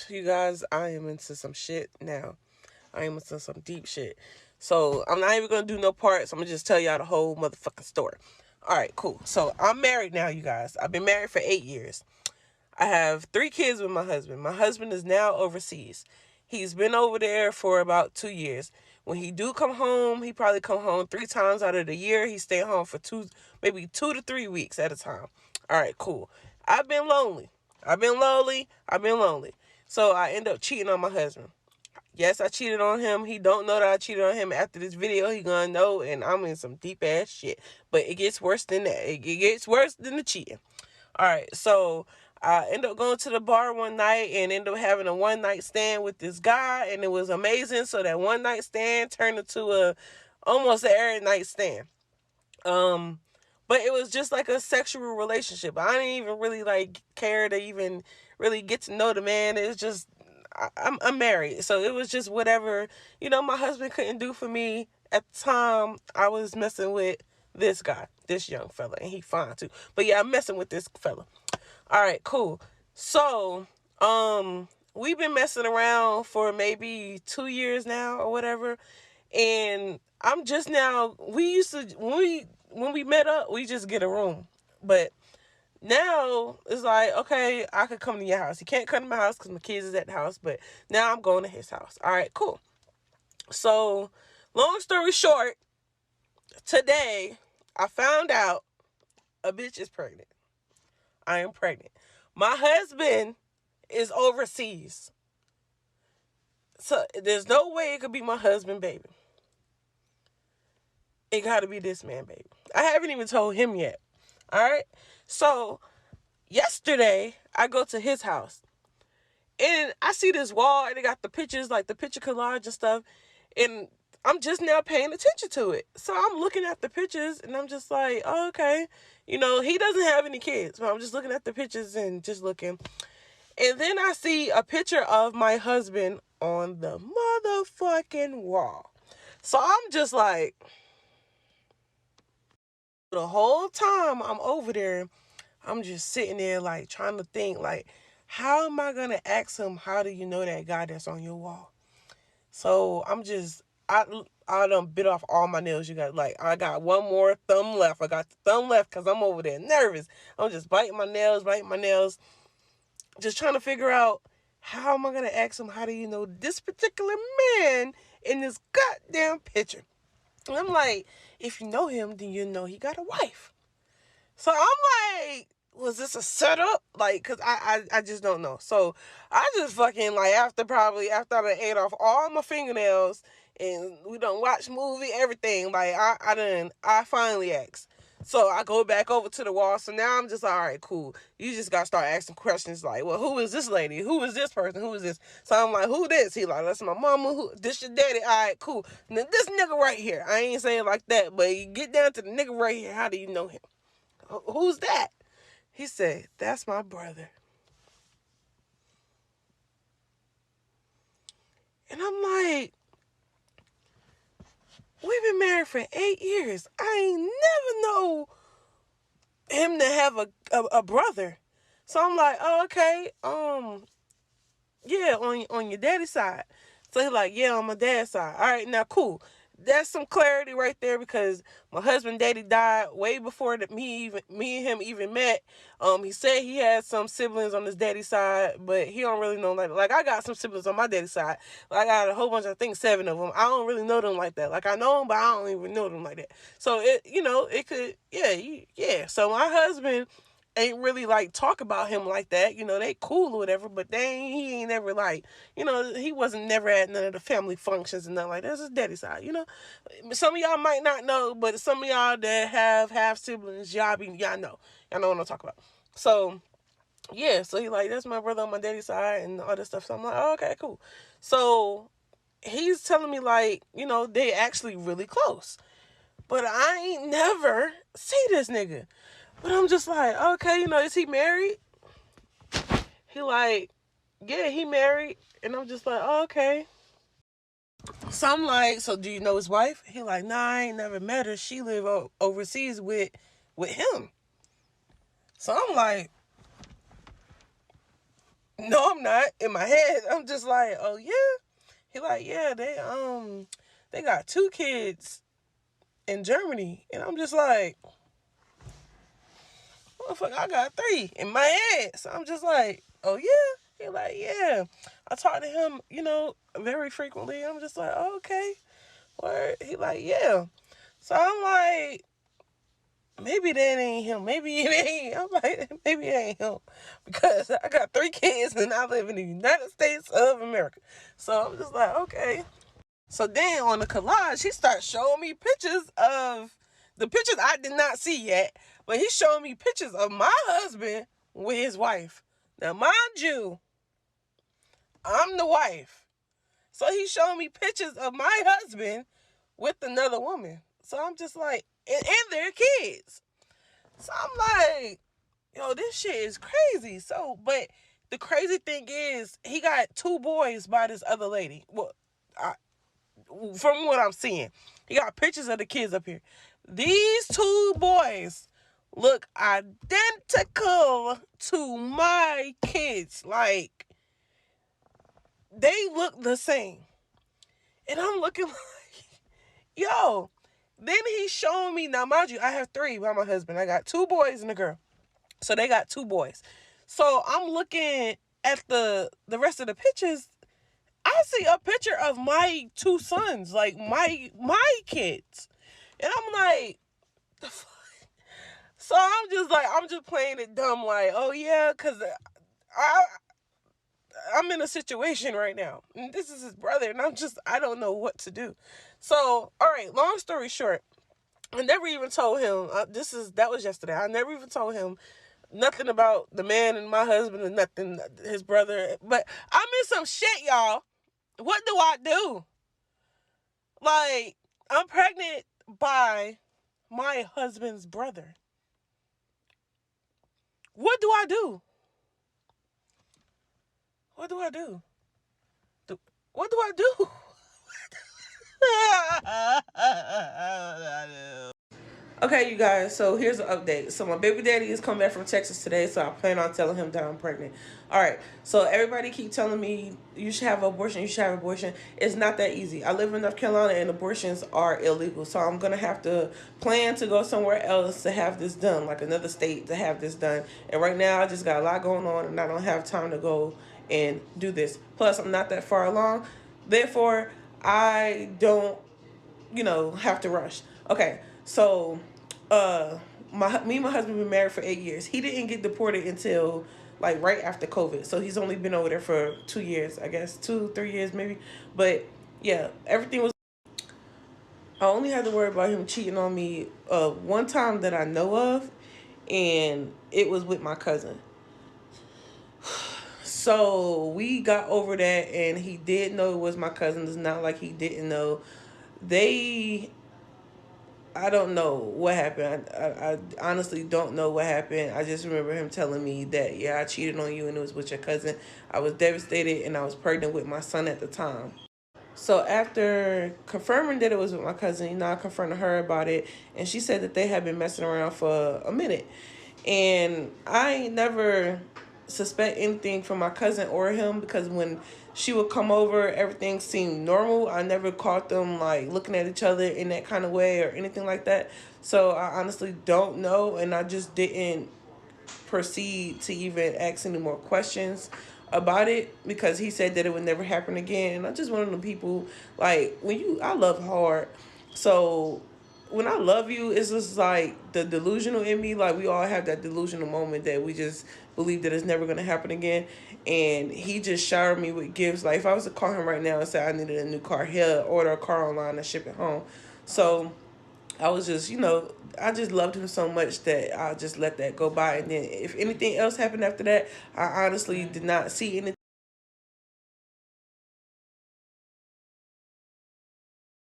you guys, I am into some shit now. I am into some deep shit. So I'm not even gonna do no parts. I'm gonna just tell y'all the whole motherfucking story. Alright, cool. So I'm married now, you guys. I've been married for 8 years. I have 3 kids with my husband. My husband is now overseas. He's been over there for about 2 years. When he do come home, he probably come home 3 times out of the year. He stay home for maybe 2 to 3 weeks at a time. All right, cool. I've been lonely. I've been lonely. So I end up cheating on my husband. Yes, I cheated on him. He don't know that I cheated on him. After this video, he gonna know, and I'm in some deep ass shit. But it gets worse than that. It gets worse than the cheating. All right, so I ended up going to the bar one night and ended up having a one night stand with this guy, and it was amazing. So that one night stand turned into almost an every night stand. But it was just like a sexual relationship. I didn't even really like care to even really get to know the man. It's just I'm married, so it was just whatever, my husband couldn't do for me at the time. I was messing with this guy, this young fella, and he fine too. But yeah, I'm messing with this fella. All right, cool. So, we've been messing around for maybe 2 years now or whatever. And I'm just now, we used to, when we met up, we just get a room. But now it's like, okay, I could come to your house. He can't come to my house because my kids is at the house, but now I'm going to his house. All right, cool. So, long story short, today I found out a bitch is pregnant. I am pregnant. My husband is overseas. So there's no way it could be my husband, baby. It got to be this man, baby. I haven't even told him yet. All right? So yesterday, I go to his house. And I see this wall, and it got the pictures, like the picture collage and stuff. And I'm just now paying attention to it. So I'm looking at the pictures, and I'm just like, oh, okay. He doesn't have any kids. But I'm just looking at the pictures and just looking. And then I see a picture of my husband on the motherfucking wall. So I'm just like, the whole time I'm over there, I'm just sitting there like trying to think like, how am I going to ask him, how do you know that guy that's on your wall? So I done bit off all my nails. You got like, I got one more thumb left. I got the thumb left because I'm over there nervous. I'm just biting my nails. Just trying to figure out, how am I going to ask him, how do you know this particular man in this goddamn picture? And I'm like, if you know him, then you know he got a wife. So I'm like, was this a setup? Like, because I just don't know. So I just fucking, like, after I done ate off all my fingernails and we done watch movie, everything, like, I finally asked. So I go back over to the wall. So now I'm just like, all right, cool. You just got to start asking questions like, well, who is this lady? Who is this person? Who is this? So I'm like, who this? He like, that's my mama. Who? This your daddy? All right, cool. Now, this nigga right here. I ain't saying like that, but you get down to the nigga right here. How do you know him? Who's that? He said, that's my brother. And I'm like, we've been married for 8 years. I ain't never know him to have a brother. So I'm like, oh, okay, yeah, on your daddy's side. So he's like, yeah, on my dad's side. All right, now cool. That's some clarity right there because my husband daddy died way before me and him even met. He said he had some siblings on his daddy's side, but he don't really know like I got some siblings on my daddy's side. I got a whole bunch, I think 7 of them. I don't really know them like that. Like I know them, but I don't even know them like that. So it could, yeah. So my husband ain't really like talk about him like that. They cool or whatever, but he ain't never like, he wasn't never at none of the family functions and nothing like that. That's his daddy's side, Some of y'all might not know, but some of y'all that have half siblings, y'all know. Y'all know what I'm talking about. So yeah, so he like, that's my brother on my daddy's side and all this stuff. So I'm like, oh, okay, cool. So he's telling me like, they actually really close. But I ain't never see this nigga. But I'm just like, okay, is he married? He like, yeah, he married. And I'm just like, oh, okay. So I'm like, so do you know his wife? He like, nah, I ain't never met her. She live overseas with him. So I'm like, No, I'm not. In my head, I'm just like, oh yeah. He like, yeah, they got 2 kids in Germany, and I'm just like, motherfucker, I got 3 in my head. So I'm just like, oh yeah. He like, yeah. I talk to him, very frequently. I'm just like, oh, okay. Word. He like, yeah. So I'm like, maybe that ain't him. Maybe it ain't. I'm like, maybe it ain't him. Because I got 3 kids and I live in the United States of America. So I'm just like, okay. So then on the collage, he starts showing me pictures of the pictures I did not see yet. But he's showing me pictures of my husband with his wife. Now, mind you, I'm the wife. So he's showing me pictures of my husband with another woman. So I'm just like, and their kids. So I'm like, yo, this shit is crazy. So, but the crazy thing is, he got 2 boys by this other lady. Well, from what I'm seeing, he got pictures of the kids up here. These 2 boys look identical to my kids. Like, they look the same. And I'm looking like, yo. Then he's showing me, now mind you, I have 3 by my husband. I got 2 boys and a girl. So they got 2 boys. So I'm looking at the rest of the pictures. I see a picture of my 2 sons, like my kids. And I'm like, the fuck? So I'm just playing it dumb, like, oh yeah, because I'm in a situation right now. And this is his brother, and I don't know what to do. So, all right, long story short, I never even told him, that was yesterday. I never even told him nothing about the man and my husband and nothing, his brother. But I'm in some shit, y'all. What do I do? Like, I'm pregnant by my husband's brother. What do I do? What do I do? What do I do? Okay, you guys, so here's an update. So my baby daddy is coming back from Texas today, so I plan on telling him that I'm pregnant. All right, so everybody keep telling me you should have an abortion, you should have an abortion. It's not that easy. I live in North Carolina and abortions are illegal, so I'm going to have to plan to go somewhere else to have this done, like another state to have this done. And right now, I just got a lot going on and I don't have time to go and do this. Plus, I'm not that far along. Therefore, I don't, have to rush. Okay, so me and my husband been married for 8 years. He didn't get deported until like right after COVID. So he's only been over there for 2 years, I guess, 2-3 years maybe. But yeah, everything was. I only had to worry about him cheating on me one time that I know of, and it was with my cousin. So we got over that, and he did know it was my cousin. It's not like he didn't know. I don't know what happened. I honestly don't know what happened. I just remember him telling me that, yeah, I cheated on you and it was with your cousin. I was devastated and I was pregnant with my son at the time. So after confirming that it was with my cousin, I confronted her about it, and she said that they had been messing around for a minute. And I ain't never suspect anything from my cousin or him, because when she would come over, everything seemed normal. I never caught them like looking at each other in that kind of way or anything like that. So I honestly don't know, and I just didn't proceed to even ask any more questions about it, because he said that it would never happen again. And I'm just one of the people, like, I love hard. So when I love you, it's just like the delusional in me. Like, we all have that delusional moment that we just believe that it's never going to happen again. And he just showered me with gifts. Like, if I was to call him right now and say I needed a new car, he'll order a car online and ship it home. So I was just, I just loved him so much that I just let that go by. And then if anything else happened after that, I honestly did not see anything